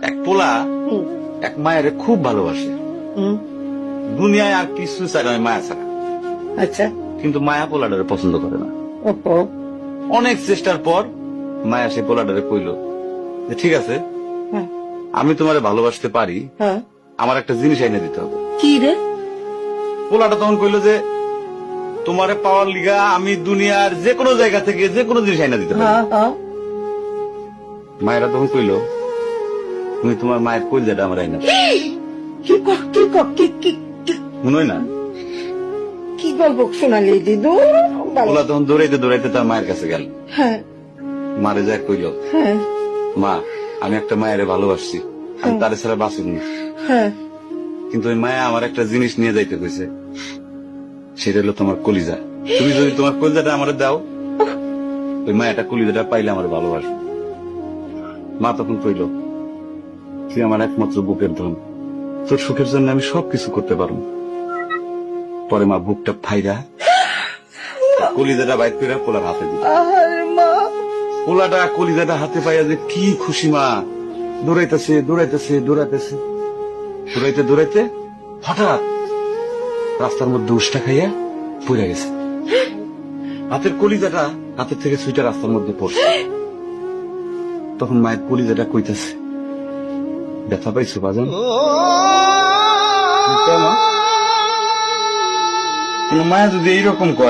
এক পোলা এক মায়ের খুব ভালোবাসে, হুম, দুনিয়ায় আর কিছু চাই না মায়া ছাড়া। আচ্ছা। কিন্তু মায়া পোলাটারে পছন্দ করে না। ওহো। অনেক চেষ্টার পর মায়া সে পোলাটারে কইল যে ঠিক আছে, হ্যাঁ, আমি তোমারে ভালোবাসতে পারি, হ্যাঁ। আমার একটা জিনিস এনে দিতে হবে। কি রে? পোলাটা তখন কইল যে তোমারে পাওয়ার লিগা আমি দুনিয়ার যে কোনো জায়গা থেকে যে কোনো জিনিস এনে দিতে পারি। হ্যাঁ, হ্যাঁ। মায়েরা তখন কইল তুমি তোমার মায়ের কইলজাটা আমার এনে দাও। কি ক- কি ক- কি- কি- কি- মনে হয় না? কি গল্প শোনালি দিদু? পোলা তখন দৌড়াইতে দৌড়াইতে তার মায়ের কাছে গেল, হ্যাঁ, মারে যা কইল হ্যাঁ, মা আমি একটা মায়েরে ভালোবাসছি, আমি তারে ছাড়া বাঁচুন না। হ্যাঁ। কিন্তু ওই মায়া আমার একটা জিনিস নিয়ে যাইতে কইছে, সেটা হলো তোমার কলিজা। তুমি যদি তোমার কলিজাটা আমারে দাও, ওই মায়াটা কলিজাটা পাইলে আমার ভালোবাসবে। মা তখন কইল তুই আমার একমাত্র বুকের ধন, তোর সুখের জন্য আমি সবকিছু করতে পারবো। পরে মা বুকটা ফাইরা কলিজাটা বাইর করে পোলার হাতে দিল। আহারে মা। পোলাটা কলিজাটা হাতে পাইয়া যে কি খুশি, মা দৌড়াইতেছে দৌড়াইতেছে দৌড়াইতেছে, দৌড়াইতে দৌড়াইতে হঠাৎ রাস্তার মধ্যে উষ্টা খাইয়া পড়ে গেছে। হাতের কলিজাটা হাতের থেকে সুইটা রাস্তার মধ্যে পড়ছে। তখন মায়ের কলিজাটা কইতাছে ব্যথা পাইছো বাজান? কেন? মায়া যদি এইরকম করে